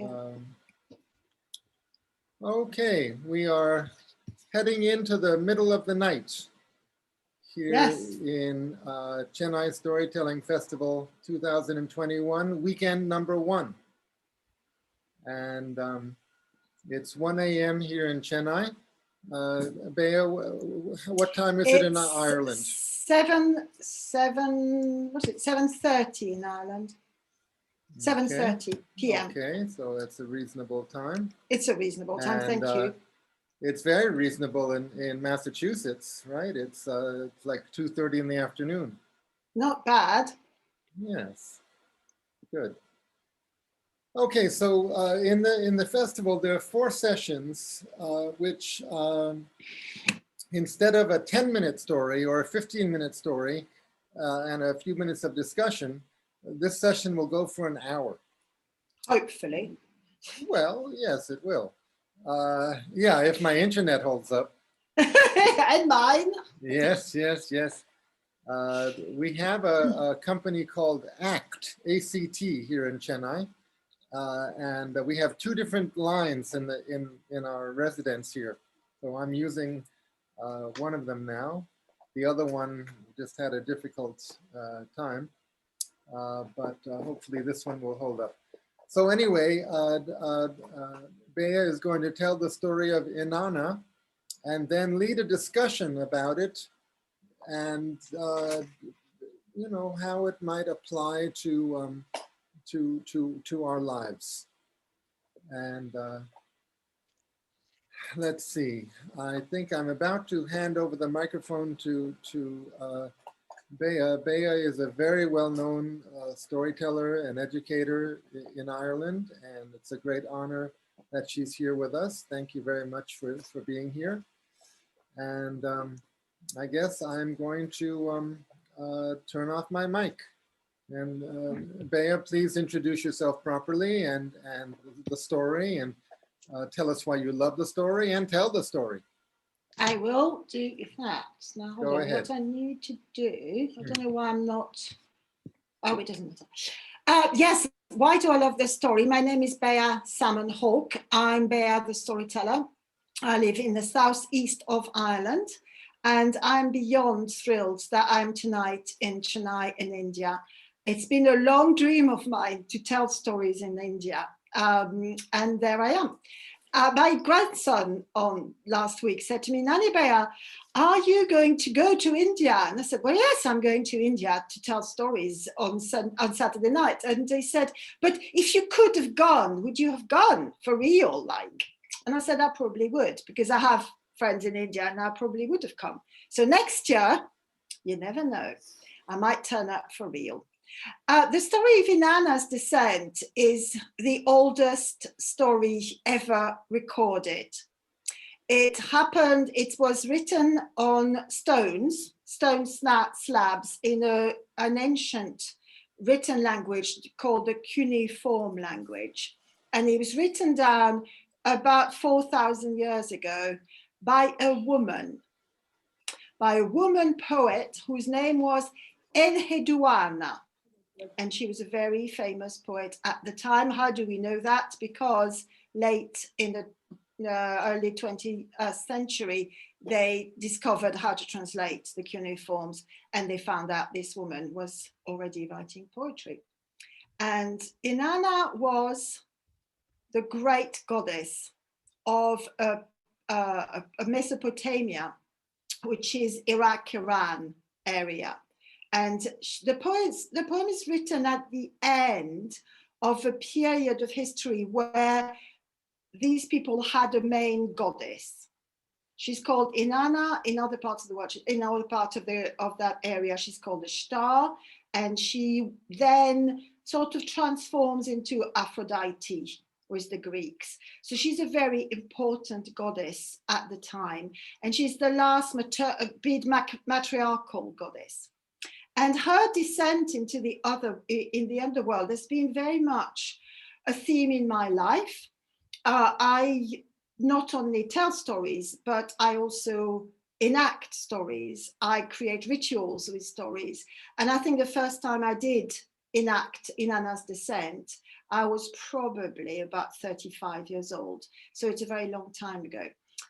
Um, okay, we are heading into the middle of the night here in Chennai Storytelling Festival 2021, weekend number 1. And it's 1 a.m. here in Chennai. Bea, what time is it in Ireland? 7:30 in Ireland. 7:30 p.m. Okay, so that's a reasonable time. It's a reasonable time, and, thank you. It's very reasonable in Massachusetts, right? It's like 2:30 in the afternoon. Not bad. Yes, good. Okay, so in the festival, there are 4 sessions, which instead of a 10-minute story or a 15-minute story and a few minutes of discussion, this session will go for an hour. Hopefully. Well, yes, it will. Yeah, if my internet holds up. And mine. Yes. We have a company called ACT, A-C-T, here in Chennai. And we have 2 different lines in our residence here. So I'm using one of them now. The other one just had a difficult time, but hopefully this one will hold up. So anyway, Bea is going to tell the story of Inanna and then lead a discussion about it and you know, how it might apply to our lives. And let's see, I think I'm about to hand over the microphone to Bea. Bea is a very well-known storyteller and educator in Ireland, and it's a great honor that she's here with us. Thank you very much for being here. And I guess I'm going to turn off my mic. And Bea, please introduce yourself properly and the story, and tell us why you love the story and tell the story. I will do that. Now, hold Go on. ahead. What I need to do, I don't know why I'm not, oh, it doesn't matter. Yes, why do I love this story? My name is Bea Salmon Hawke. I'm Bea the storyteller. I live in the southeast of Ireland, and I'm beyond thrilled that I'm tonight in Chennai in India. It's been a long dream of mine to tell stories in India, and there I am. My grandson last week said to me, Nanny Bea, are you going to go to India? And I said, well, yes, I'm going to India to tell stories on Saturday night. And they said, but if you could have gone, would you have gone for real? Like, and I said, I probably would, because I have friends in India and I probably would have come. So next year, you never know, I might turn up for real. The story of Inanna's Descent is the oldest story ever recorded. It happened, it was written on stone slabs in an ancient written language called the cuneiform language. And it was written down about 4,000 years ago by a woman poet whose name was Enheduanna. And she was a very famous poet at the time. How do we know that? Because late in the early 20th century, they discovered how to translate the cuneiforms, and they found out this woman was already writing poetry. And Inanna was the great goddess of Mesopotamia, which is Iraq-Iran area. And the poem is written at the end of a period of history where these people had a main goddess. She's called Inanna in other parts of the world. In other parts of that area, she's called Ishtar, and she then sort of transforms into Aphrodite with the Greeks. So she's a very important goddess at the time, and she's the last matriarchal goddess. And her descent into the underworld has been very much a theme in my life. I not only tell stories, but I also enact stories. I create rituals with stories. And I think the first time I did enact Inanna's Descent, I was probably about 35 years old. So it's a very long time ago.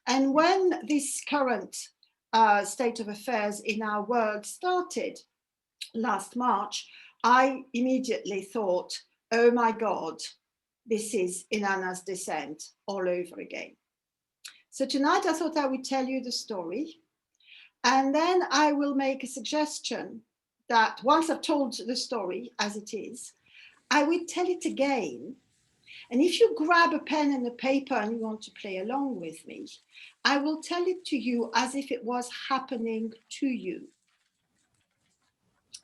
And when this current state of affairs in our world started last March, I immediately thought, oh my God, this is Inanna's Descent all over again. So tonight I thought I would tell you the story, and then I will make a suggestion that once I've told the story as it is, I will tell it again. And if you grab a pen and a paper and you want to play along with me, I will tell it to you as if it was happening to you.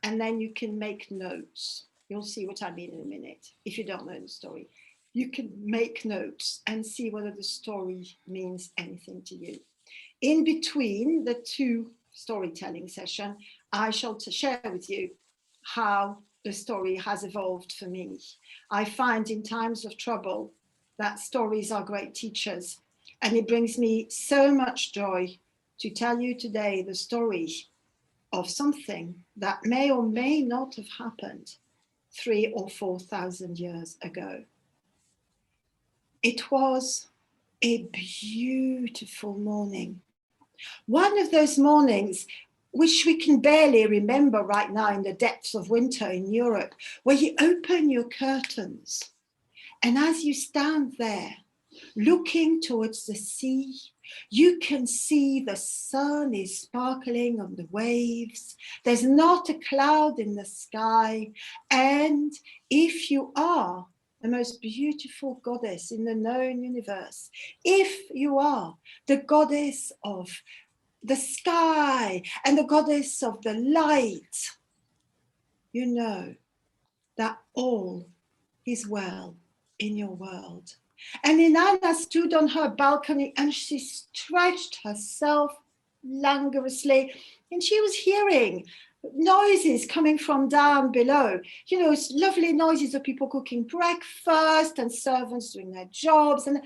And then you can make notes. You'll see what I mean in a minute. If you don't know the story, you can make notes and see whether the story means anything to you. In between the two storytelling sessions, I shall share with you how the story has evolved for me. I find in times of trouble that stories are great teachers, and it brings me so much joy to tell you today the story of something that may or may not have happened 3,000 or 4,000 years ago. It was a beautiful morning. One of those mornings which we can barely remember right now in the depths of winter in Europe, where you open your curtains and as you stand there looking towards the sea, you can see the sun is sparkling on the waves. There's not a cloud in the sky. And if you are the most beautiful goddess in the known universe, if you are the goddess of the sky and the goddess of the light, you know that all is well in your world. And Inanna stood on her balcony and she stretched herself languorously, and she was hearing noises coming from down below. You know, lovely noises of people cooking breakfast and servants doing their jobs. And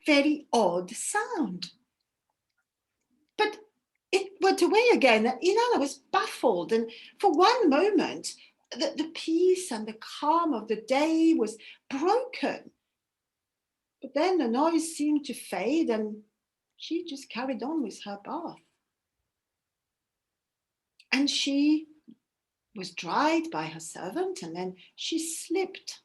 very odd sound. But it went away again. Inanna was baffled, and for one moment, the peace and the calm of the day was broken. But then the noise seemed to fade, and she just carried on with her bath. And she was dried by her servant, and then she slipped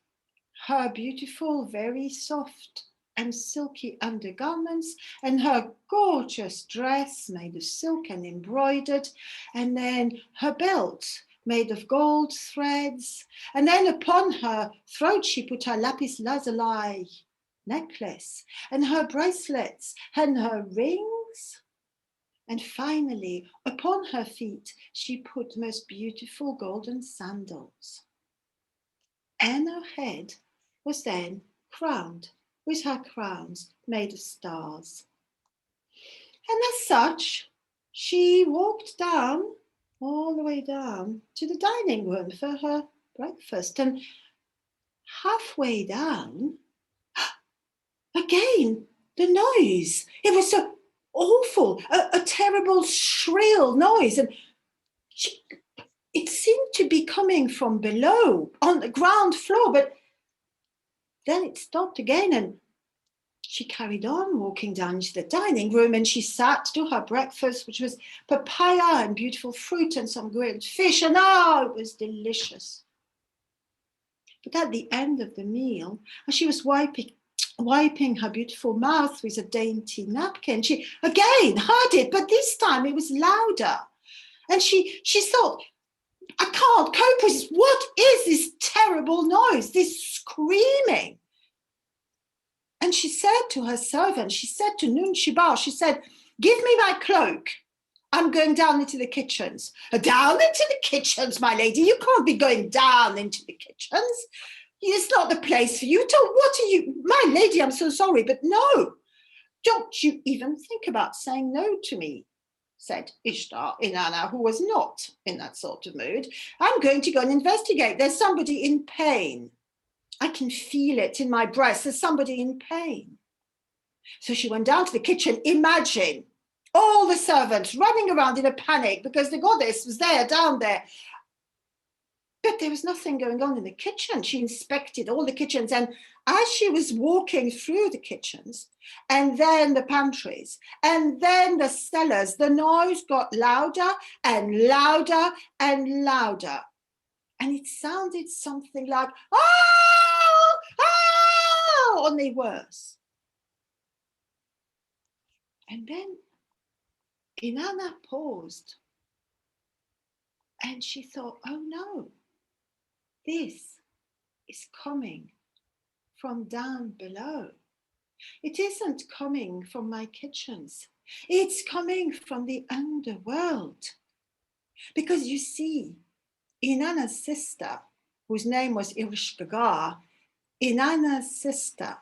her beautiful, very soft and silky undergarments and her gorgeous dress made of silk and embroidered, and then her belt made of gold threads, and then upon her throat she put her lapis lazuli necklace and her bracelets and her rings, and finally upon her feet she put most beautiful golden sandals, and her head was then crowned with her crowns made of stars. And as such, she walked down, all the way down to the dining room for her breakfast. And halfway down, again, the noise. It was so awful, a terrible shrill noise. And it seemed to be coming from below on the ground floor, but then it stopped again, and she carried on walking down to the dining room, and she sat to her breakfast, which was papaya and beautiful fruit and some grilled fish, and it was delicious. But at the end of the meal, as she was wiping her beautiful mouth with a dainty napkin, she again heard it, but this time it was louder. And she thought, I can't cope with this. What is this terrible noise, this screaming? And she said to her servant, she said to Nun Shiba, she said, give me my cloak. I'm going down into the kitchens. Down into the kitchens, my lady? You can't be going down into the kitchens. It's not the place for you. What are you? My lady, I'm so sorry, but no. Don't you even think about saying no to me. said Ishtar, Inanna, who was not in that sort of mood. I'm going to go and investigate. There's somebody in pain. I can feel it in my breast. There's somebody in pain. So she went down to the kitchen. Imagine all the servants running around in a panic because the goddess was there, down there. But there was nothing going on in the kitchen. She inspected all the kitchens. And as she was walking through the kitchens, and then the pantries, and then the cellars, the noise got louder and louder and louder. And it sounded something like, oh, oh, only worse. And then Inanna paused. And she thought, oh no, this is coming from down below. It isn't coming from my kitchens. It's coming from the underworld. Because you see, Inanna's sister, whose name was Irishkagar, Inanna's sister,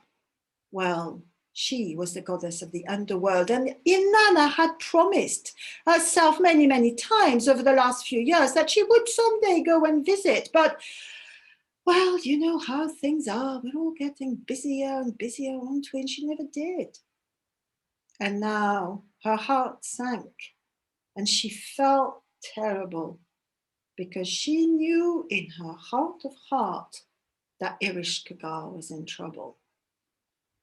well, she was the goddess of the underworld. And Inanna had promised herself many, many times over the last few years that she would someday go and visit. But, well, you know how things are. We're all getting busier and busier, aren't we? And she never did. And now her heart sank and she felt terrible because she knew in her heart of heart that Irishkagar was in trouble.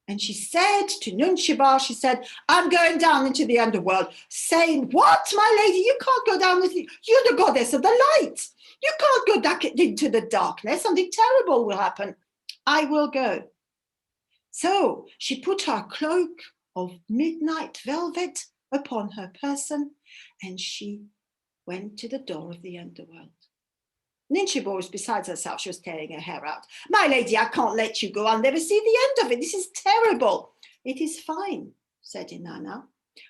And she said to Nunchibar, she said, I'm going down into the underworld, saying, what, my lady, you can't go down with you. You're the goddess of the light. You can't go back into the darkness. Something terrible will happen. I will go. So she put her cloak of midnight velvet upon her person and she went to the door of the underworld. Ninchibar was beside herself. She was tearing her hair out. My lady, I can't let you go. I'll never see the end of it. This is terrible. It is fine, said Inanna.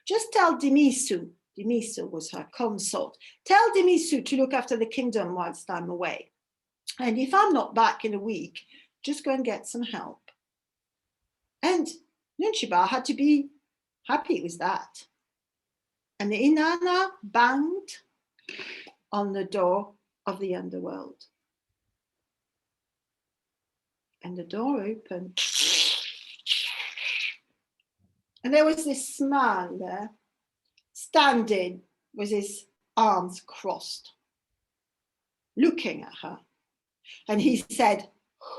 Just tell Dimisu, Dimisu was her consort, tell Dimisu to look after the kingdom whilst I'm away. And if I'm not back in a week, just go and get some help. And Nunchibar had to be happy with that. And Inanna banged on the door of the underworld. And the door opened. And there was this man there, standing with his arms crossed, looking at her. And he said,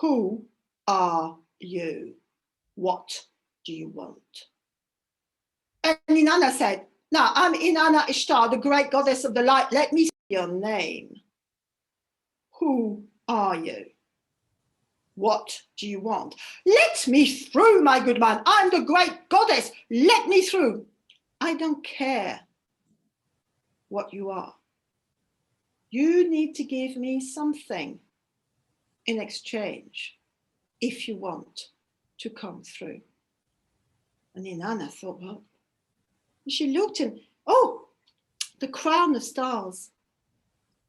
who are you? What do you want? And Inanna said, no, I'm Inanna Ishtar, the great goddess of the light. Let me see your name. Who are you? What do you want? Let me through, my good man. I'm the great goddess. Let me through. I don't care what you are. You need to give me something in exchange if you want to come through. And Inanna thought, well, she looked and, oh, the crown of stars.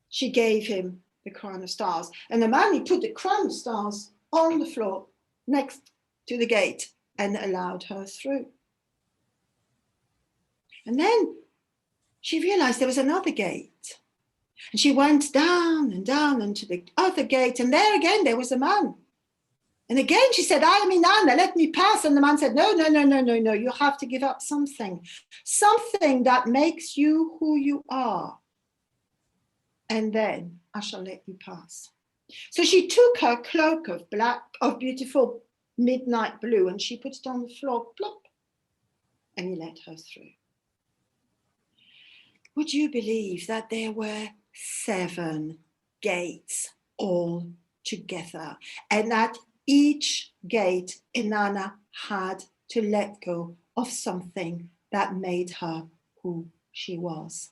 She gave him the crown of stars. And the man, he put the crown of stars on the floor next to the gate and allowed her through. And then she realized there was another gate. And she went down and down into the other gate. And there again, there was a man. And again, she said, I am Inanna, let me pass. And the man said, no, no, no, no, no, no. You have to give up something that makes you who you are. And then I shall let you pass. So she took her cloak of black, of beautiful midnight blue, and she put it on the floor, plop, and he let her through. Would you believe that there were 7 gates all together, and at each gate, Inanna had to let go of something that made her who she was.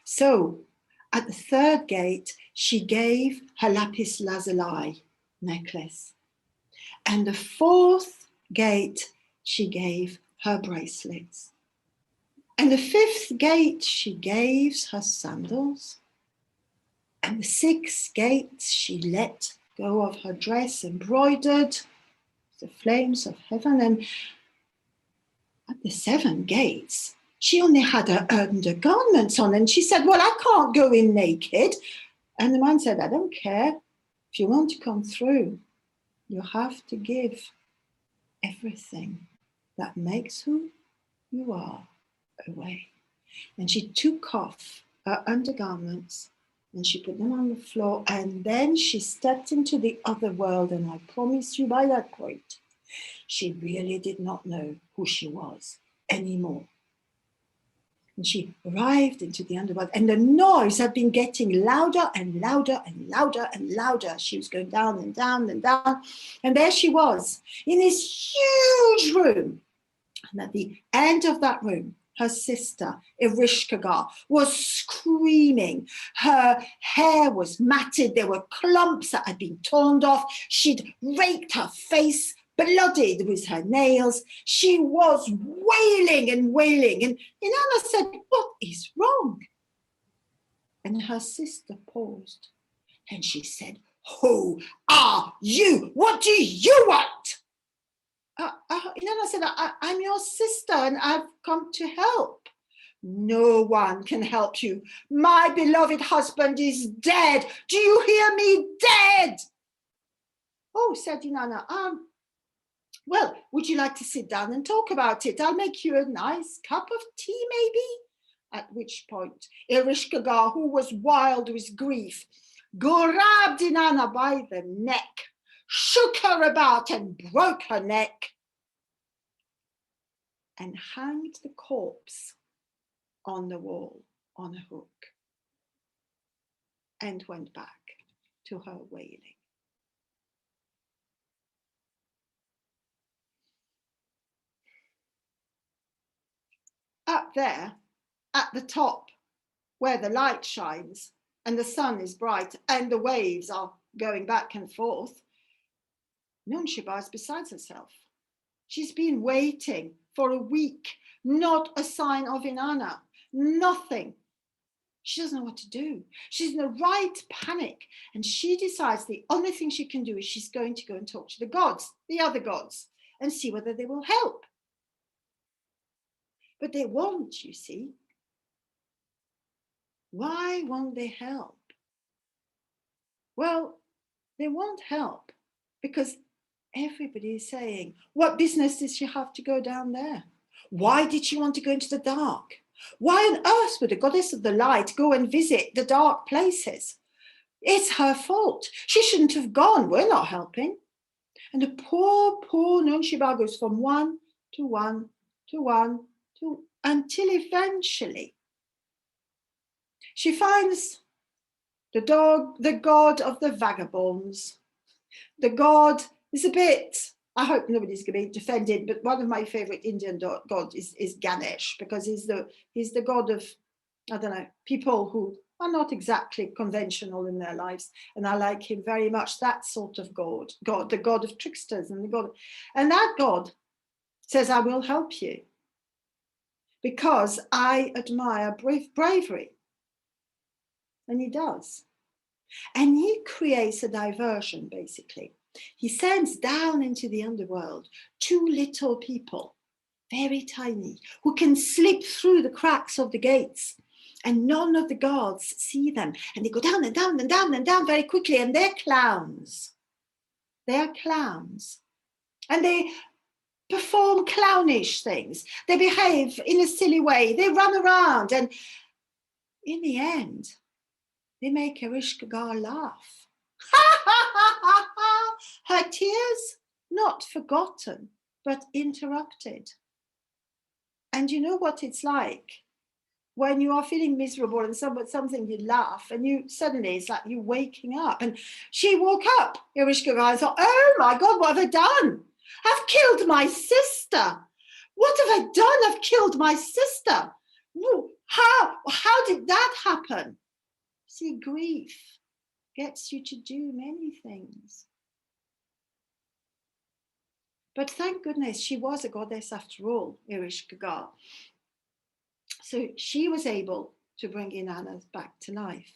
So at the 3rd gate, she gave her lapis lazuli necklace. And the 4th gate, she gave her bracelets. And the 5th gate, she gave her sandals. And the 6th gate, she let go of her dress embroidered with the flames of heaven. And at the 7 gates, she only had her undergarments on, and she said, well, I can't go in naked. And the man said, I don't care. If you want to come through, you have to give everything that makes who you are away. And she took off her undergarments and she put them on the floor, and then she stepped into the other world. And I promise you, by that point, she really did not know who she was anymore. And she arrived into the underworld, and the noise had been getting louder and louder and louder and louder. She was going down and down and down. And there she was in this huge room. And at the end of that room, her sister, Erishkagar, was screaming. Her hair was matted. There were clumps that had been torn off. She'd raked her face, bloodied with her nails. She was wailing and wailing. And Inanna said, what is wrong? And her sister paused. And she said, who are you? What do you want? Inanna said, I'm your sister and I've come to help. No one can help you. My beloved husband is dead. Do you hear me? Dead. Oh, said Inanna, well, would you like to sit down and talk about it? I'll make you a nice cup of tea, maybe? At which point, Erishkagar, who was wild with grief, grabbed Inanna by the neck, shook her about and broke her neck, and hanged the corpse on the wall on a hook, and went back to her wailing. Up there, at the top, where the light shines and the sun is bright and the waves are going back and forth, Nunshaba is beside herself. She's been waiting for a week, not a sign of Inanna, nothing. She doesn't know what to do. She's in a right panic, and she decides the only thing she can do is she's going to go and talk to the gods, the other gods, and see whether they will help. But they won't, you see. Why won't they help? Well, they won't help because everybody is saying, what business does she have to go down there? Why did she want to go into the dark? Why on earth would the goddess of the light go and visit the dark places? It's her fault. She shouldn't have gone. We're not helping. And the poor Nunshaba goes from one to one to one to until eventually she finds the god of the vagabonds. The god is a bit, I hope nobody's going to be defended, but one of my favorite Indian gods is Ganesh, because he's the god of, I don't know, people who are not exactly conventional in their lives. And I like him very much, that sort of god, the god of tricksters and that god says, I will help you because I admire bravery. And he does. And he creates a diversion, basically. He sends down into the underworld two little people, very tiny, who can slip through the cracks of the gates, and none of the guards see them. And they go down and down and down and down very quickly, and they're clowns. They're clowns. And they perform clownish things. They behave in a silly way. They run around, and in the end, they make Erishkagar laugh. Her tears, not forgotten, but interrupted. And you know what it's like when you are feeling miserable and something you laugh, and you suddenly, it's like you waking up. And she woke up, Erishkagar, and thought, oh my God, what have I done? I've killed my sister. What have I done? I've killed my sister. How did that happen? See, grief gets you to do many things. But thank goodness she was a goddess after all, Erishkagar. So she was able to bring Inanna back to life,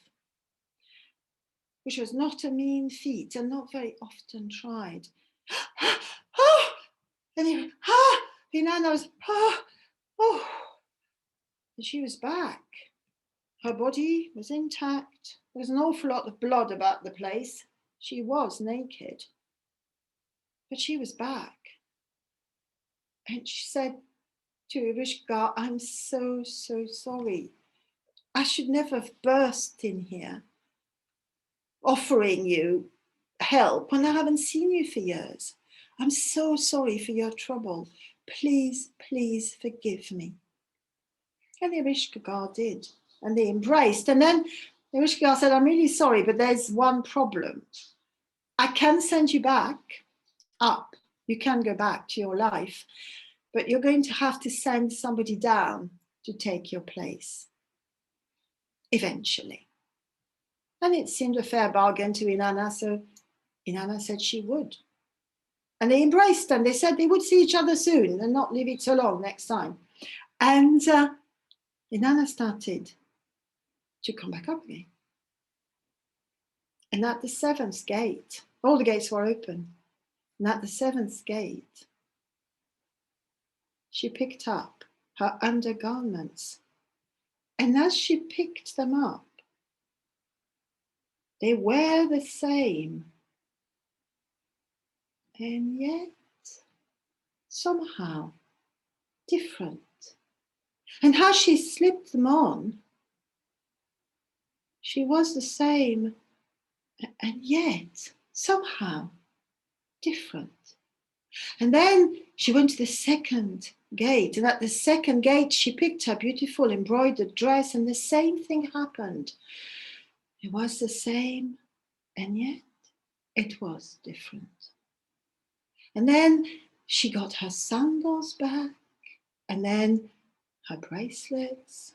which was not a mean feat and not very often tried. And Inanna was, And she was back. Her body was intact. There was an awful lot of blood about the place. She was naked. But she was back. And she said to Irishka, I'm so, so sorry. I should never have burst in here offering you help when I haven't seen you for years. I'm so sorry for your trouble. Please, please forgive me. And the Irishka did. And they embraced. And then the Irishka said, I'm really sorry, but there's one problem. I can send you back up. You can go back to your life, but you're going to have to send somebody down to take your place eventually. And it seemed a fair bargain to Inanna, so Inanna said she would. And they embraced and they said they would see each other soon and not leave it so long next time. And Inanna started to come back up again. And at the seventh gate, all the gates were open. And at the seventh gate, she picked up her undergarments. And as she picked them up, they were the same. And yet, somehow, different. And how she slipped them on, she was the same, and yet, somehow, different. And then she went to the second gate, and at the second gate, she picked her beautiful embroidered dress, and the same thing happened. It was the same, and yet, it was different. And then she got her sandals back, and then her bracelets,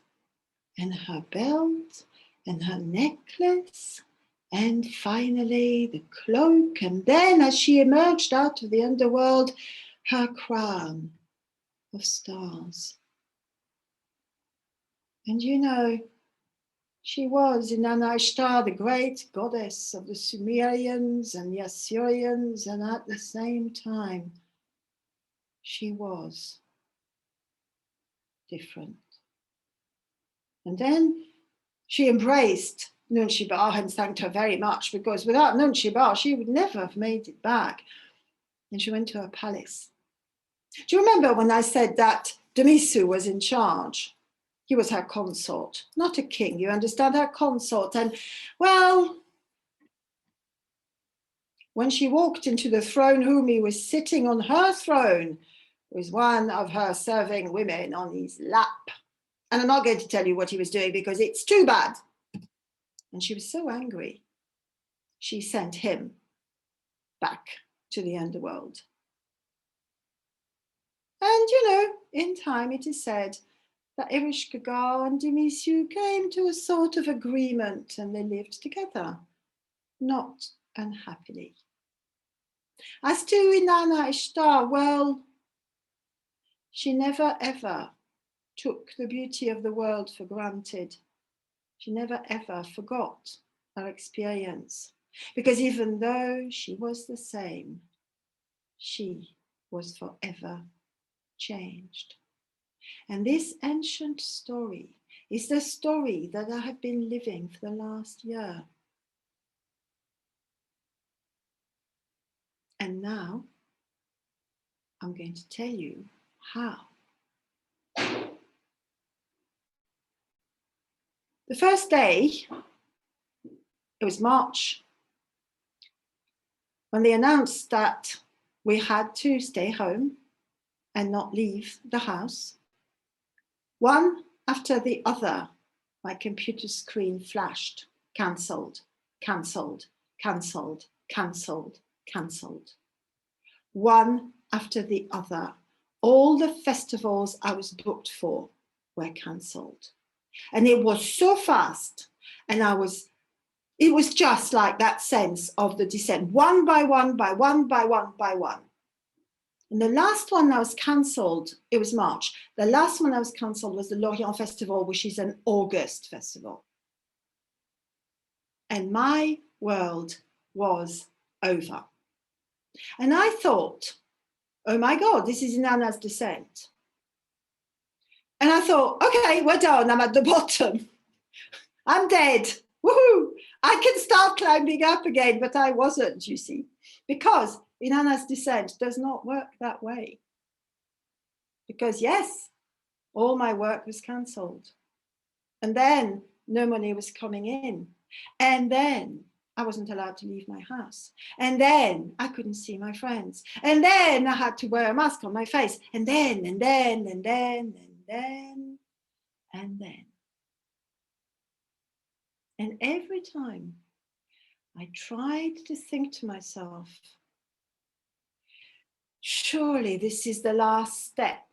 and her belt, and her necklace, and finally the cloak. And then as she emerged out of the underworld, her crown of stars. And you know, she was Inanna Ishtar, the great goddess of the Sumerians and the Assyrians, and at the same time, she was different. And then she embraced Nunchibar and thanked her very much, because without Nunchibar, she would never have made it back. And she went to her palace. Do you remember when I said that Demisu was in charge? He was her consort, not a king, you understand, her consort. And well, when she walked into the throne room, he was sitting on her throne with one of her serving women on his lap. And I'm not going to tell you what he was doing because it's too bad. And she was so angry, she sent him back to the underworld. And you know, in time it is said that Ereshkigal and Demisu came to a sort of agreement and they lived together, not unhappily. As to Inanna Ishtar, well, she never ever took the beauty of the world for granted. She never ever forgot her experience, because even though she was the same, she was forever changed. And this ancient story is the story that I have been living for the last year. And now I'm going to tell you how. The first day, it was March, when they announced that we had to stay home and not leave the house. One after the other, my computer screen flashed, cancelled, cancelled, cancelled, cancelled, cancelled. One after the other, all the festivals I was booked for were cancelled. And it was so fast, and it was just like that sense of the descent, one by one, by one, by one, by one. And the last one that was cancelled, it was March. The last one that was cancelled was the Lorient Festival, which is an August festival. And my world was over. And I thought, oh my God, this is Inanna's Descent. And I thought, okay, we're done. I'm at the bottom. I'm dead. Woohoo! I can start climbing up again, but I wasn't, you see, because Inanna's Descent does not work that way. Because yes, all my work was cancelled. And then no money was coming in. And then I wasn't allowed to leave my house. And then I couldn't see my friends. And then I had to wear a mask on my face. And then. And every time I tried to think to myself, surely this is the last step,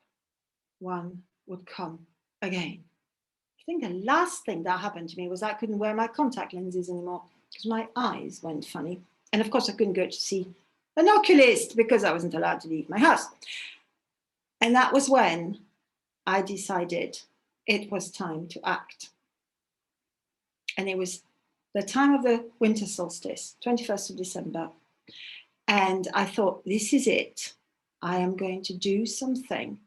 one would come again. I think the last thing that happened to me was I couldn't wear my contact lenses anymore because my eyes went funny. And of course I couldn't go to see an oculist because I wasn't allowed to leave my house. And that was when I decided it was time to act. And it was the time of the winter solstice, 21st of December. And I thought, this is it. I am going to do something,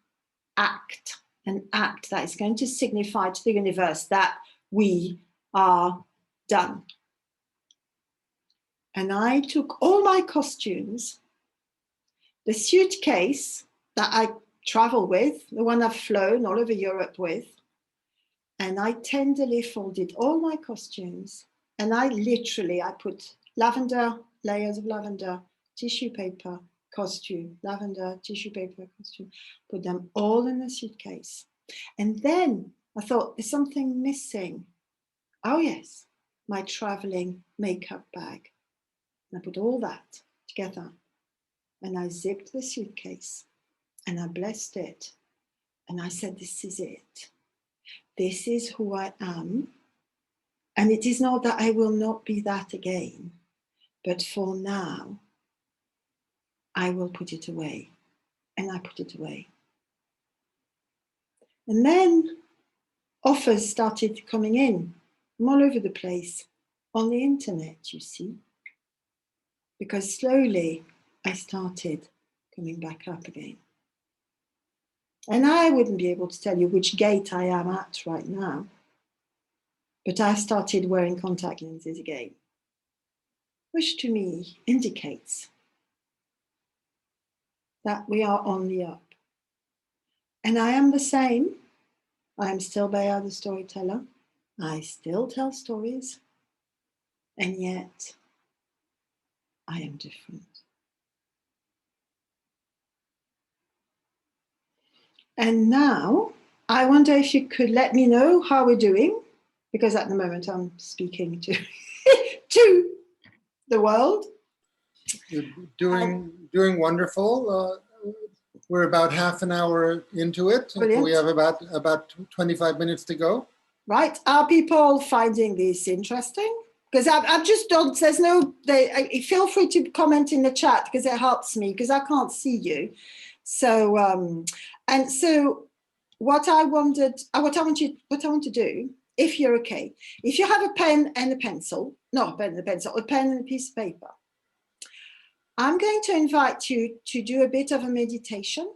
act, an act that is going to signify to the universe that we are done. And I took all my costumes, the suitcase that I travel with, the one I've flown all over Europe with, and I tenderly folded all my costumes. And I put lavender, layers of lavender, tissue paper, costume, lavender, tissue paper, costume, put them all in a suitcase. And then I thought, there's something missing. Oh yes, my traveling makeup bag. And I put all that together and I zipped the suitcase and I blessed it. And I said, this is it. This is who I am. And it is not that I will not be that again, but for now, I will put it away. And I put it away. And then offers started coming in from all over the place on the internet, you see, because slowly I started coming back up again. And I wouldn't be able to tell you which gate I am at right now, but I started wearing contact lenses again, which to me indicates that we are on the up. And I am the same. I am still Bea the storyteller. I still tell stories. And yet, I am different. And now, I wonder if you could let me know how we're doing, because at the moment I'm speaking to, to the world. You're doing wonderful. We're about half an hour into it. Brilliant. We have about 25 minutes to go. Right. Are people finding this interesting? Because I've just done, there's no, feel free to comment in the chat because it helps me because I can't see you. So, and so what I want to do, if you're okay, if you have a pen and a pencil, not a pen and a pencil, a pen and a piece of paper, I'm going to invite you to do a bit of a meditation.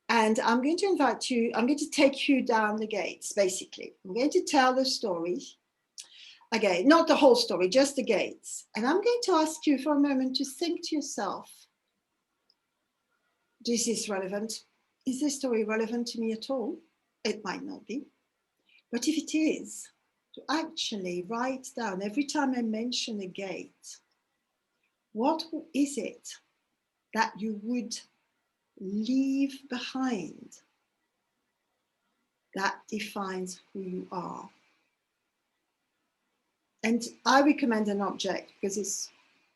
And I'm going to take you down the gates, basically. I'm going to tell the story. Again, not the whole story, just the gates. And I'm going to ask you for a moment to think to yourself, is this relevant? Is this story relevant to me at all? It might not be. But if it is, to actually write down every time I mention a gate, what is it that you would leave behind that defines who you are? And I recommend an object because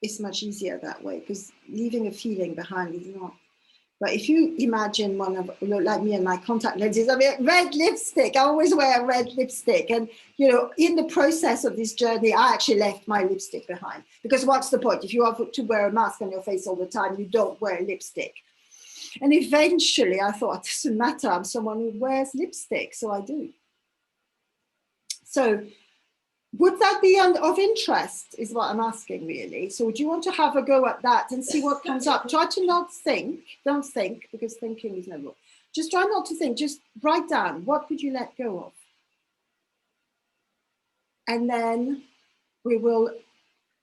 it's much easier that way, because leaving a feeling behind is not. But if you imagine one of, like me and my contact lenses, I mean, red lipstick, I always wear red lipstick. And, you know, in the process of this journey, I actually left my lipstick behind. Because what's the point? If you have to wear a mask on your face all the time, you don't wear lipstick. And eventually I thought, it doesn't matter, I'm someone who wears lipstick, so I do. So would that be of interest, is what I'm asking really. So would you want to have a go at that and see what comes up? Try to not think, don't think, because thinking is never. Just try not to think, just write down, what would you let go of? And then we will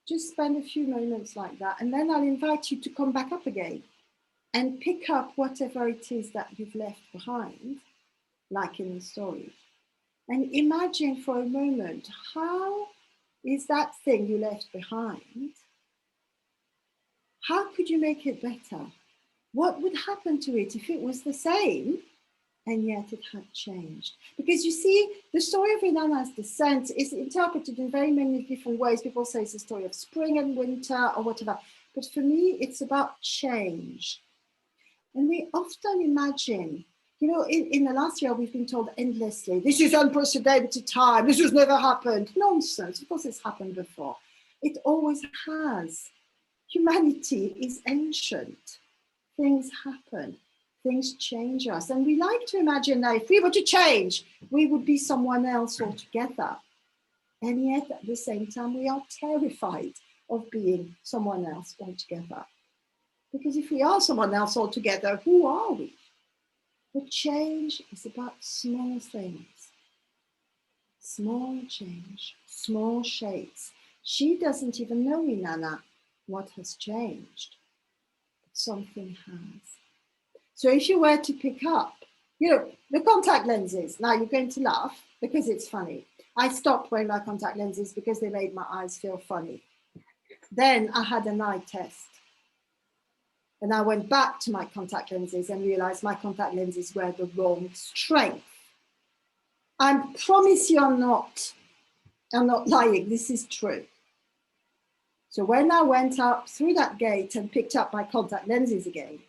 just spend a few moments like that. And then I'll invite you to come back up again and pick up whatever it is that you've left behind, like in the story. And imagine for a moment, how is that thing you left behind? How could you make it better? What would happen to it if it was the same and yet it had changed? Because you see, the story of Inanna's Descent is interpreted in very many different ways. People say it's a story of spring and winter or whatever. But for me, it's about change. And we often imagine, you know, in the last year, we've been told endlessly, this is unprecedented time, this has never happened. Nonsense, of course it's happened before. It always has. Humanity is ancient. Things happen, things change us. And we like to imagine that if we were to change, we would be someone else altogether. And yet at the same time, we are terrified of being someone else altogether. Because if we are someone else altogether, who are we? But change is about small things. Small change, small shapes. She doesn't even know, Inanna, what has changed. Something has. So if you were to pick up, you know, the contact lenses, now you're going to laugh because it's funny. I stopped wearing my contact lenses because they made my eyes feel funny. Then I had an eye test. And I went back to my contact lenses and realized my contact lenses were the wrong strength. I promise you I'm not lying, this is true. So when I went up through that gate and picked up my contact lenses again,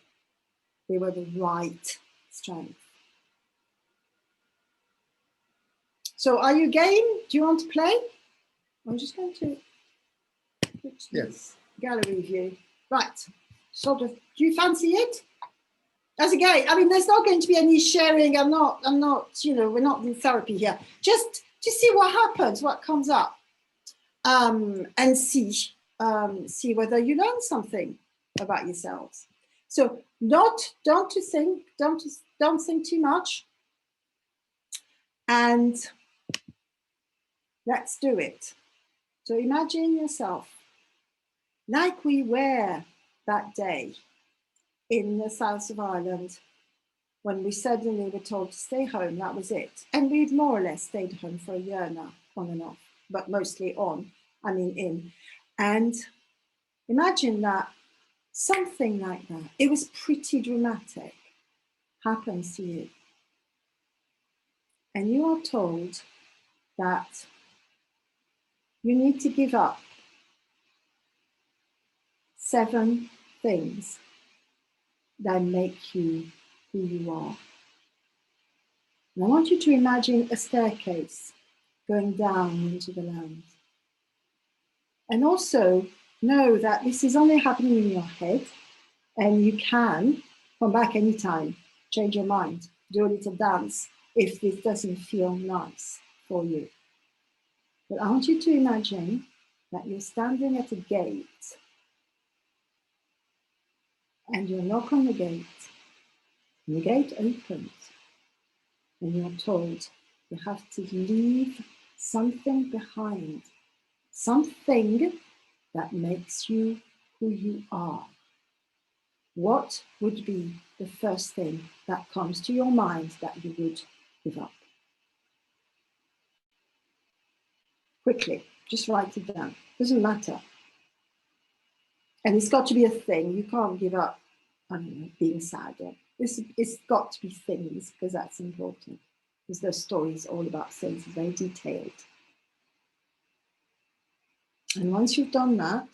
they were the right strength. So are you game? Do you want to play? I'm just going to put this gallery view. Right, sort of, do you fancy it? As a game, I mean, there's not going to be any sharing. I'm not, you know, we're not in therapy here. Just to see what happens, what comes up, and see whether you learn something about yourselves. So don't think too much, and let's do it. So imagine yourself like we were that day in the south of Ireland when we suddenly were told to stay home. That was it. And we'd more or less stayed home for a year now, on and off, but mostly on, I mean in. And imagine that something like that, it was pretty dramatic, happens to you. And you are told that you need to give up 7 things that make you who you are. And I want you to imagine a staircase going down into the land. And also know that this is only happening in your head, and you can come back anytime, change your mind, do a little dance if this doesn't feel nice for you. But I want you to imagine that you're standing at a gate and you knock on the gate, and the gate opens, and you're told you have to leave something behind, something that makes you who you are. What would be the first thing that comes to your mind that you would give up? Quickly, just write it down. Doesn't matter. And it's got to be a thing. You can't give up, I don't know, being sad. It's got to be things, because that's important. Because the story is all about things, very detailed. And once you've done that,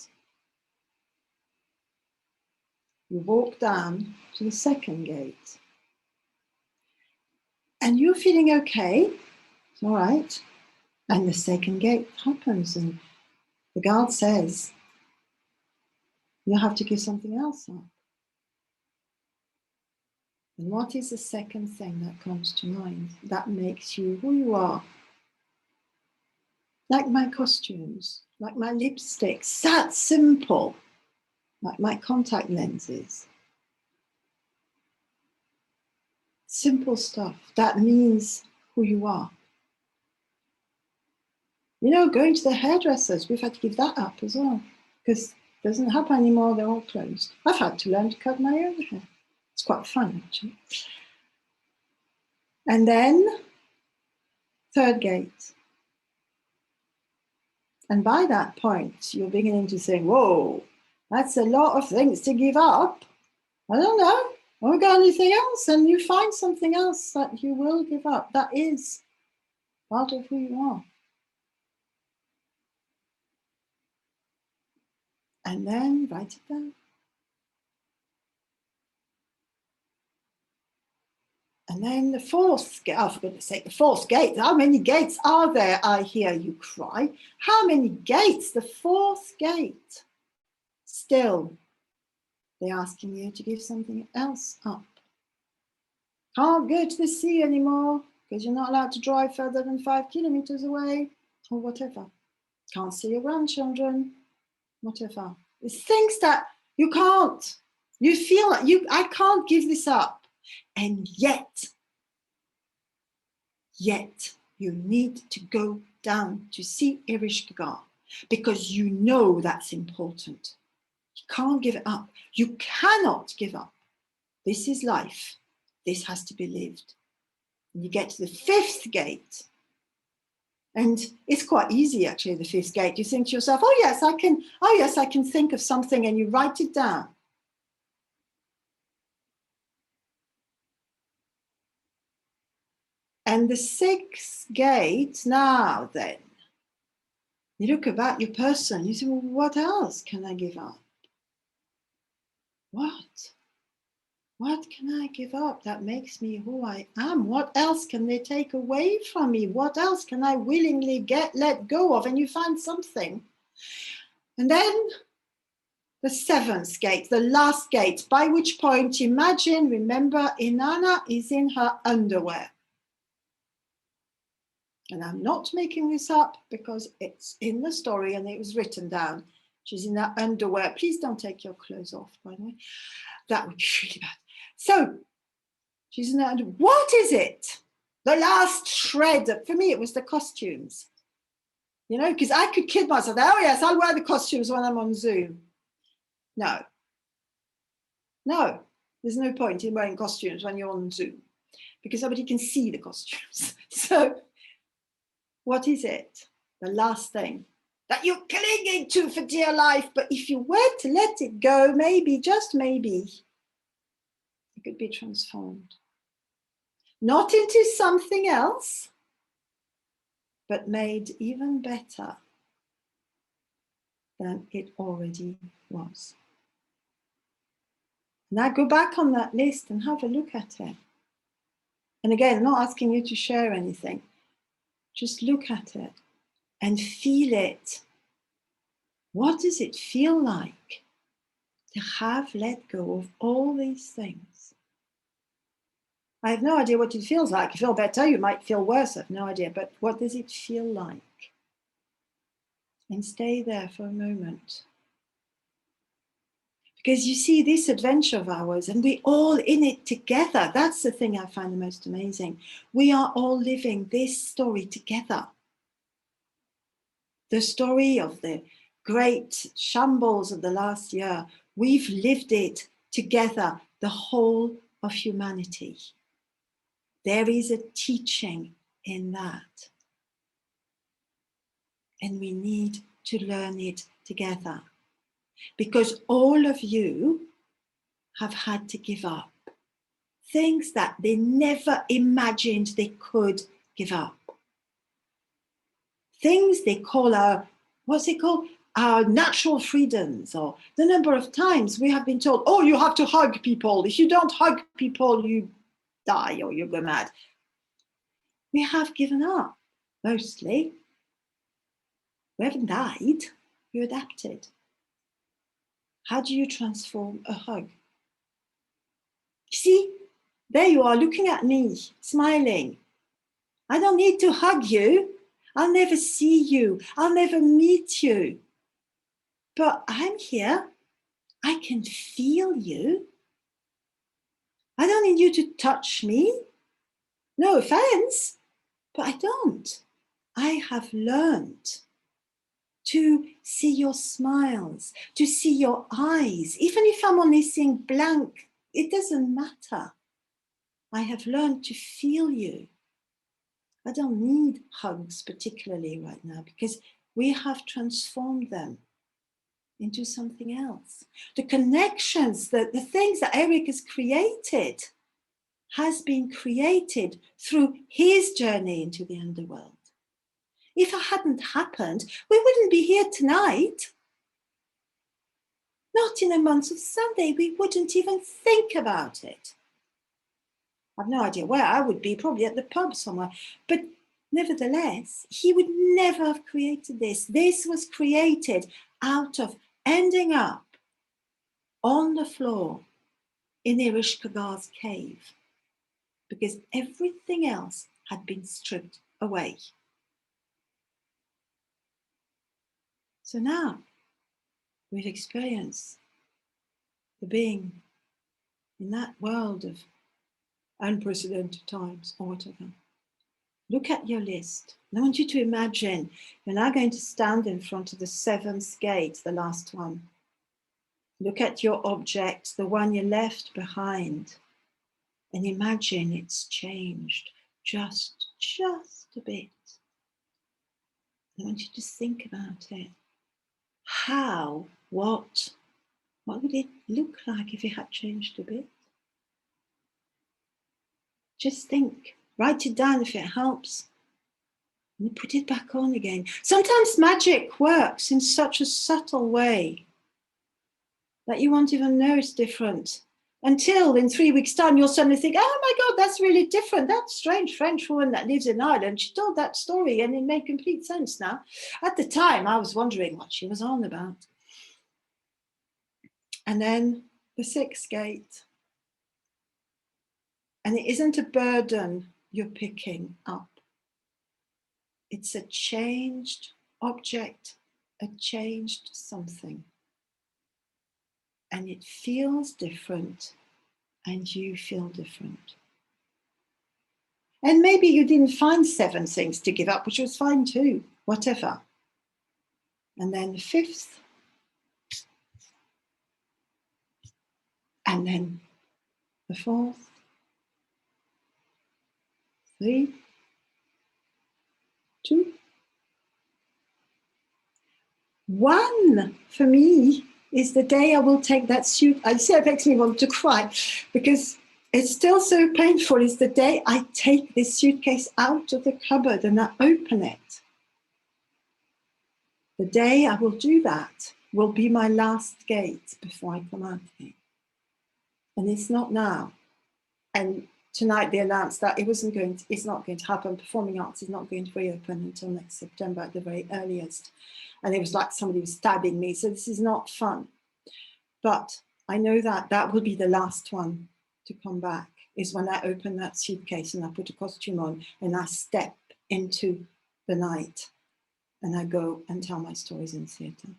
you walk down to the second gate. And you're feeling okay, it's all right. And the second gate opens, and the guard says, you have to give something else up. And what is the second thing that comes to mind that makes you who you are? Like my costumes, like my lipsticks, that simple, like my contact lenses. Simple stuff that means who you are. You know, going to the hairdressers, we've had to give that up as well, because it doesn't happen anymore, they're all closed. I've had to learn to cut my own hair. It's quite fun, actually. And then, third gate. And by that point, you're beginning to think, whoa, that's a lot of things to give up. I don't know. Have we got anything else? And you find something else that you will give up. That is part of who you are. And then write it down. And then the fourth gate, oh, for goodness sake, the fourth gate. How many gates are there? I hear you cry. How many gates? The fourth gate. Still, they're asking you to give something else up. Can't go to the sea anymore because you're not allowed to drive further than 5 kilometers away or whatever. Can't see your grandchildren, whatever. It's things that you can't. You feel like I can't give this up. And yet you need to go down to see Ereshkigal because you know that's important. You can't give it up. You cannot give up. This is life. This has to be lived. And you get to the fifth gate. And it's quite easy, actually, the fifth gate. You think to yourself, oh, yes, I can think of something, and you write it down. And the sixth gate, now then, you look about your person, you say, well, what else can I give up? What? What can I give up that makes me who I am? What else can they take away from me? What else can I willingly let go of? And you find something. And then the seventh gate, the last gate, by which point, remember, Inanna is in her underwear. And I'm not making this up because it's in the story and it was written down. She's in her underwear. Please don't take your clothes off, by the way. That would be really bad. So she's in her underwear. What is it? The last shred. For me, it was the costumes. You know, because I could kid myself. Oh, yes, I'll wear the costumes when I'm on Zoom. No, there's no point in wearing costumes when you're on Zoom because nobody can see the costumes. So what is it? The last thing that you're clinging to for dear life. But if you were to let it go, maybe, just maybe, it could be transformed. Not into something else, but made even better than it already was. Now go back on that list and have a look at it. And again, I'm not asking you to share anything. Just look at it and feel it. What does it feel like to have let go of all these things? I have no idea what it feels like. You feel better, you might feel worse, I have no idea. But what does it feel like? And stay there for a moment. Because you see, this adventure of ours, and we're all in it together. That's the thing I find the most amazing. We are all living this story together. The story of the great shambles of the last year, we've lived it together, the whole of humanity. There is a teaching in that. And we need to learn it together. Because all of you have had to give up things that they never imagined they could give up. Things they call our natural freedoms, or the number of times we have been told, oh, you have to hug people. If you don't hug people, you die or you go mad. We have given up, mostly. We haven't died, we adapted. How do you transform a hug? See, there you are looking at me, smiling. I don't need to hug you. I'll never see you. I'll never meet you. But I'm here. I can feel you. I don't need you to touch me. No offense, but I don't. I have learned to see your smiles, to see your eyes. Even if I'm only seeing blank, it doesn't matter. I have learned to feel you. I don't need hugs particularly right now because we have transformed them into something else. The connections, the things that Eric has created has been created through his journey into the underworld. If it hadn't happened, we wouldn't be here tonight. Not in a month of Sunday, we wouldn't even think about it. I've no idea where I would be, probably at the pub somewhere. But nevertheless, he would never have created this. This was created out of ending up on the floor in Ereshkigal's cave, because everything else had been stripped away. So now we've experienced the being in that world of unprecedented times or whatever. Look at your list. I want you to imagine you're now going to stand in front of the seventh gate, the last one. Look at your object, the one you left behind, and imagine it's changed just a bit. I want you to think about it. How, what would it look like if it had changed a bit? Just think, write it down if it helps, and put it back on again. Sometimes magic works in such a subtle way that you won't even know it's different until in 3 weeks' time you'll suddenly think, oh my God, that's really different. That strange French woman that lives in Ireland, she told that story and it made complete sense now. At the time, I was wondering what she was on about. And then the sixth gate. And it isn't a burden you're picking up. It's a changed object, a changed something. And it feels different, and you feel different. And maybe you didn't find 7 things to give up, which was fine too, whatever. And then the 5th, and then the 4th, 3, 2, 1 for me is the day I will take that suit. I say it makes me want to cry because it's still so painful. It's the day I take this suitcase out of the cupboard and I open it. The day I will do that will be my last gate before I come out again. And it's not now. And tonight they announced that it's not going to happen. Performing arts is not going to reopen until next September at the very earliest. And it was like somebody was stabbing me. So this is not fun. But I know that that will be the last one to come back, is when I open that suitcase and I put a costume on and I step into the night and I go and tell my stories in theatre.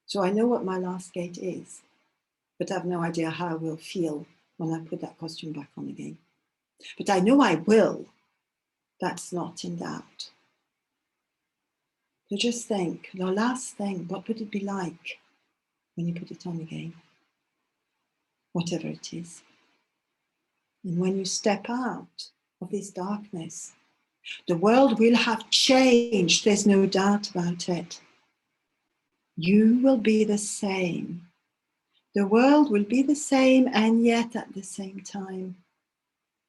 So I know what my last gate is, but I have no idea how I will feel when I put that costume back on again. But I know I will. That's not in doubt. So just think, the last thing, what would it be like when you put it on again? Whatever it is. And when you step out of this darkness, the world will have changed. There's no doubt about it. You will be the same. The world will be the same, and yet at the same time,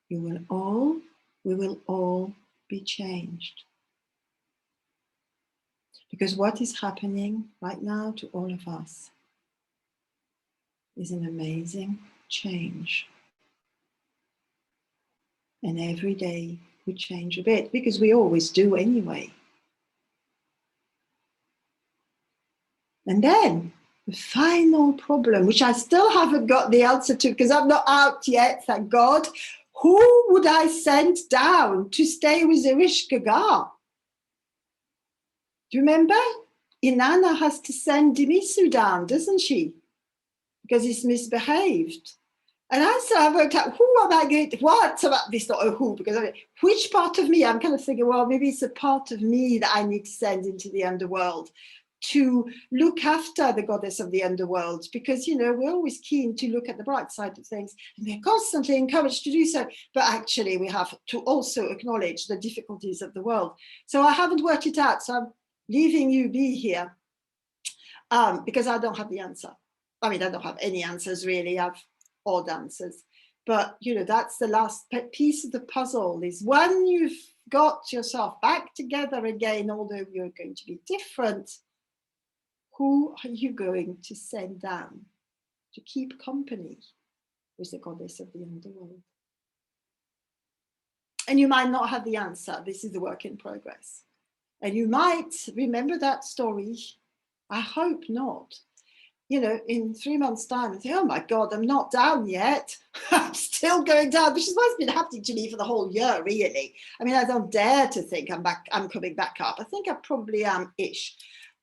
we will all be changed. Because what is happening right now to all of us is an amazing change. And every day we change a bit, because we always do anyway. And then the final problem, which I still haven't got the answer to because I'm not out yet, thank God. Who would I send down to stay with Ereshkigal? Do you remember? Inanna has to send Dimisu down, doesn't she? Because he's misbehaved. And I worked out, who am I going to, what about this, not a who, because which part of me, I'm kind of thinking, well, maybe it's a part of me that I need to send into the underworld to look after the goddess of the underworld, because, you know, we're always keen to look at the bright side of things, and we're constantly encouraged to do so, but actually we have to also acknowledge the difficulties of the world. So I haven't worked it out, so I'm leaving you be here, because I don't have the answer. I mean, I don't have any answers really, I've odd answers, but you know, that's the last piece of the puzzle, is when you've got yourself back together again, although you're going to be different, who are you going to send down to keep company with the goddess of the underworld? And you might not have the answer. This is a work in progress. And you might remember that story. I hope not. You know, in 3 months' time, and say, oh my God, I'm not down yet. I'm still going down, which is what's been happening to me for the whole year, really. I mean, I don't dare to think I'm coming back up. I think I probably am-ish.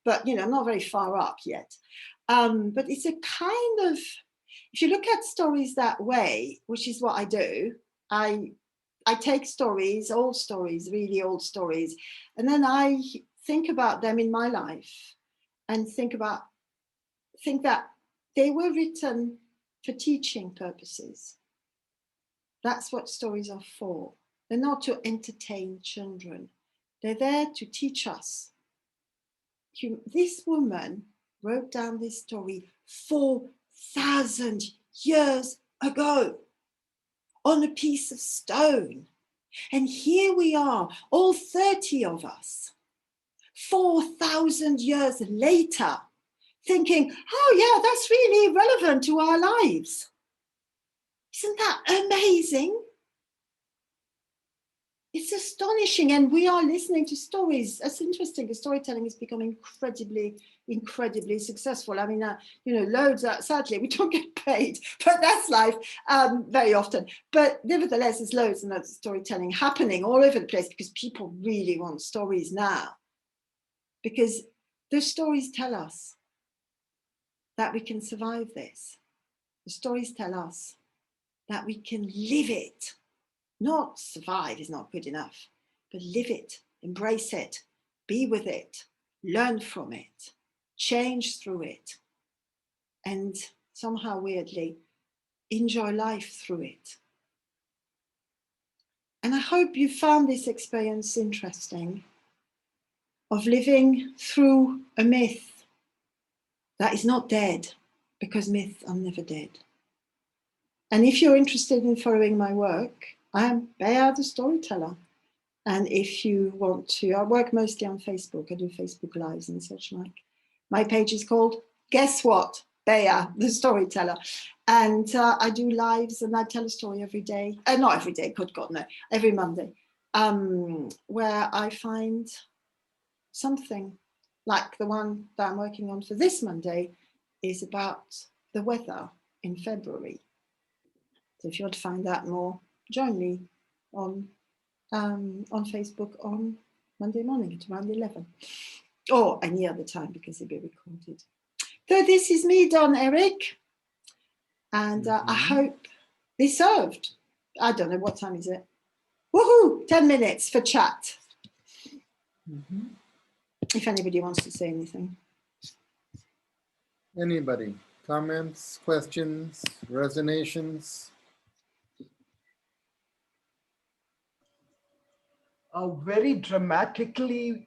But, you know, I'm not very far up yet. But it's a kind of, if you look at stories that way, which is what I do, I take stories, old stories, really old stories, and then I think about them in my life and think that they were written for teaching purposes. That's what stories are for. They're not to entertain children. They're there to teach us. This woman wrote down this story 4,000 years ago on a piece of stone. And here we are, all 30 of us, 4,000 years later, thinking, oh yeah, that's really relevant to our lives. Isn't that amazing? It's astonishing, and we are listening to stories. It's interesting, the storytelling has become incredibly successful. I mean, you know, loads, sadly, we don't get paid, but that's life very often. But nevertheless, there's loads and loads of storytelling happening all over the place because people really want stories now. Because the stories tell us that we can survive this. The stories tell us that we can live it. Not survive is not good enough, but live it, embrace it, be with it, learn from it, change through it, and somehow weirdly enjoy life through it. And I hope you found this experience interesting, of living through a myth that is not dead, because myths are never dead. And if you're interested in following my work, I am Bea the Storyteller. And if you want to, I work mostly on Facebook. I do Facebook Lives and such like. My page is called, guess what? Bea the Storyteller. And I do lives and I tell a story every day. Not every day, good God, no, every Monday, where I find something like the one that I'm working on for this Monday is about the weather in February. So if you want to find out more, join me on Facebook on Monday morning at around 11, or any other time because it'll be recorded. So this is me, Don Eric, and I hope this served. I don't know, what time is it? Woohoo! 10 minutes for chat. If anybody wants to say anything. Anybody? Comments, questions, resonations? A very dramatically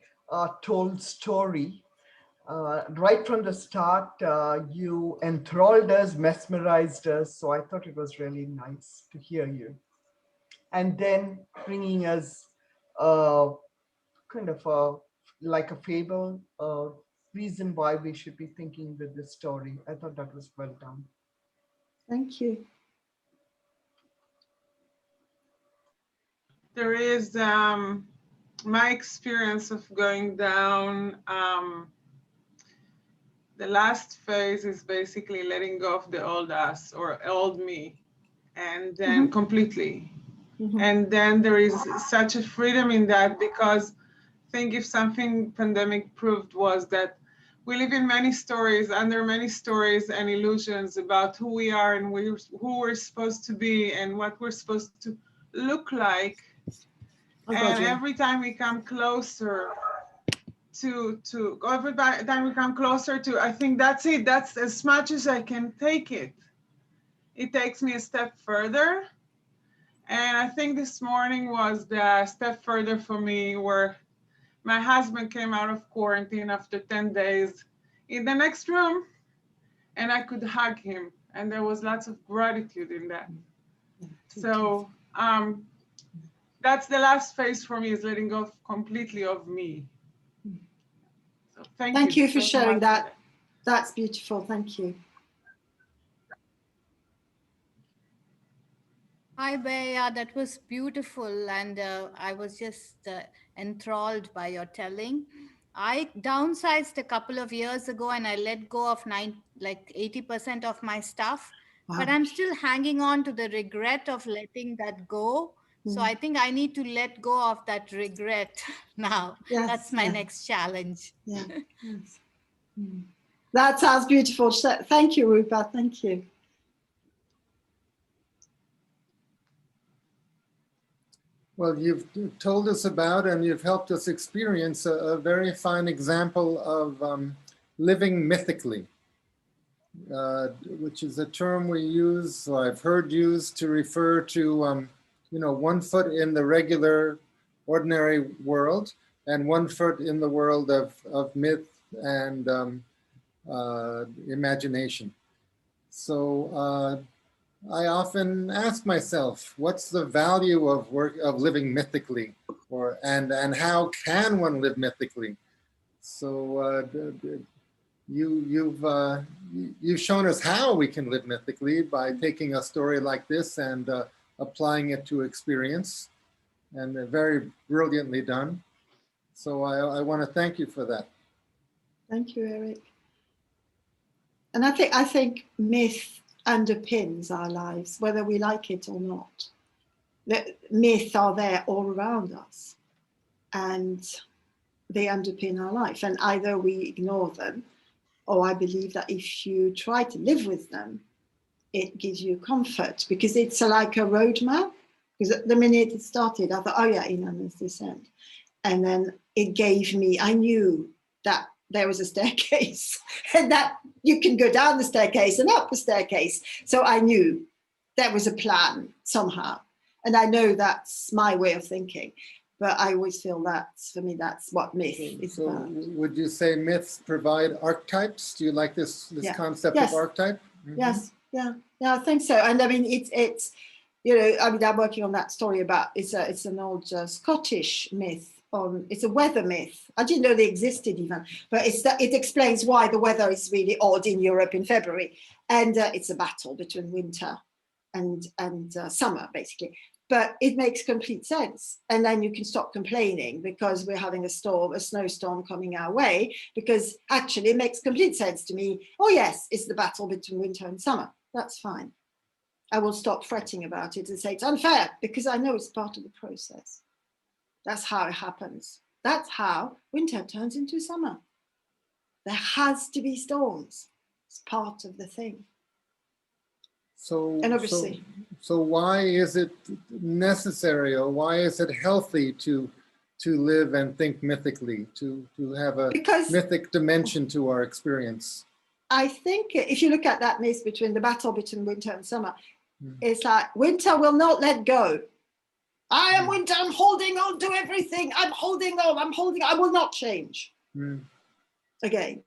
told story. Right from the start, you enthralled us, mesmerized us. So I thought it was really nice to hear you. And then bringing us kind of like a fable, reason why we should be thinking with this story. I thought that was well done. Thank you. There is my experience of going down. The last phase is basically letting go of the old us or old me, and then completely. And then there is such a freedom in that, because I think if something pandemic proved was that we live in many stories, under many stories and illusions about who we are and who we're supposed to be and what we're supposed to look like. And every time we come closer to every time we come closer to, I think that's it. That's as much as I can take it. It takes me a step further. And I think this morning was the step further for me, where my husband came out of quarantine after 10 days in the next room, and I could hug him. And there was lots of gratitude in that. So that's the last phase for me, is letting go completely of me. So thank you for sharing that. That's beautiful. Thank you. Hi, Bea. That was beautiful. And I was just enthralled by your telling. I downsized a couple of years ago and I let go of 80% of my stuff, but I'm still hanging on to the regret of letting that go. So I think I need to let go of that regret now. Yes, that's my next challenge. Yeah. Yes. That sounds beautiful. Thank you, Rupa. Thank you. Well, you've told us about and you've helped us experience a very fine example of living mythically, which is a term we use, or I've heard used to refer to, you know, 1 foot in the regular, ordinary world and 1 foot in the world of myth and imagination. So I often ask myself, what's the value of living mythically, and how can one live mythically? So you've shown us how we can live mythically by taking a story like this and applying it to experience, and very brilliantly done. So I want to thank you for that. Thank you, Eric. And I think myth underpins our lives, whether we like it or not. The myths are there all around us, and they underpin our life. And either we ignore them, or I believe that if you try to live with them, it gives you comfort, because it's like a roadmap. Because the minute it started, I thought, oh yeah, Inanna's Descent. And then it gave me, I knew that there was a staircase and that you can go down the staircase and up the staircase. So I knew there was a plan somehow. And I know that's my way of thinking. But I always feel that, for me, that's what myth is about. Would you say myths provide archetypes? Do you like this concept of archetype? Mm-hmm. Yes, yeah, I think so. And I mean, it's you know, I mean, I'm working on that story about, it's an old Scottish myth. It's a weather myth. I didn't know they existed even, but it explains why the weather is really odd in Europe in February. And it's a battle between winter and summer, basically. But it makes complete sense. And then you can stop complaining because we're having a snowstorm coming our way, because actually it makes complete sense to me. Oh yes, it's the battle between winter and summer. That's fine. I will stop fretting about it and say it's unfair, because I know it's part of the process. That's how it happens. That's how winter turns into summer. There has to be storms. It's part of the thing. So, and obviously, so why is it necessary, or why is it healthy to live and think mythically, to have a mythic dimension to our experience? I think if you look at that myth between the battle between winter and summer, it's like winter will not let go. I am winter, I'm holding on to everything. I'm holding on, I will not change. Again.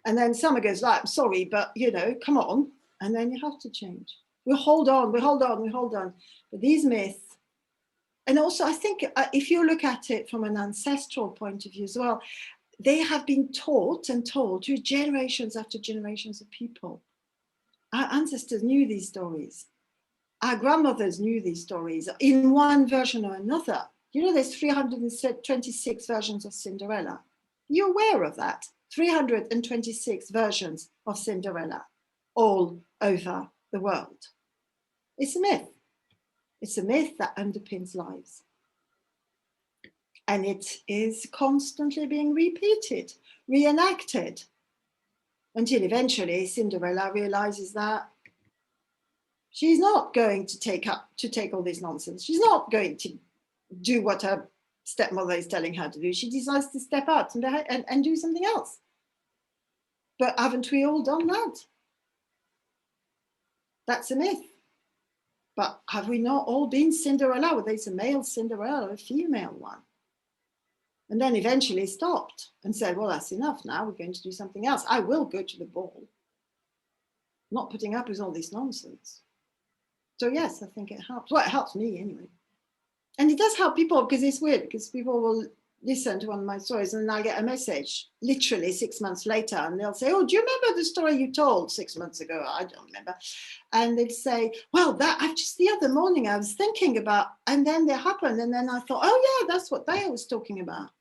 And then summer goes, like, I'm sorry, but you know, come on. And then you have to change. We hold on. But these myths, and also I think if you look at it from an ancestral point of view as well, they have been taught and told to generations after generations of people. Our ancestors knew these stories. Our grandmothers knew these stories in one version or another. You know, there's 326 versions of Cinderella. You're aware of that? 326 versions of Cinderella, all over the world. It's a myth. It's a myth that underpins lives. And it is constantly being repeated, reenacted, until eventually Cinderella realizes that she's not going to take all this nonsense. She's not going to do what her stepmother is telling her to do. She decides to step out and do something else. But haven't we all done that? That's a myth. But have we not all been Cinderella? Whether it's a male Cinderella or a female one? And then eventually stopped and said, well, that's enough now. We're going to do something else. I will go to the ball. Not putting up with all this nonsense. So yes, I think it helps. Well, it helps me anyway. And it does help people, because it's weird, because people will listen to one of my stories and I'll get a message literally 6 months later and they'll say, oh, do you remember the story you told 6 months ago? I don't remember. And they'd say, well, that I just the other morning I was thinking about, and then they happened. And then I thought, oh yeah, that's what they was talking about.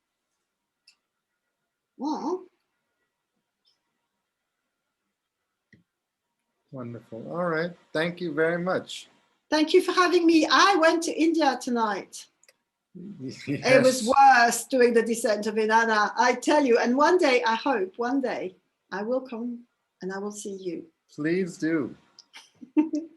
Well, Wonderful. All right. Thank you very much. thank you for having me. I went to India tonight. Yes. It was worse doing the descent of Inanna, I tell you. And one day, I hope, one day, I will come and I will see you. Please do. Thank you.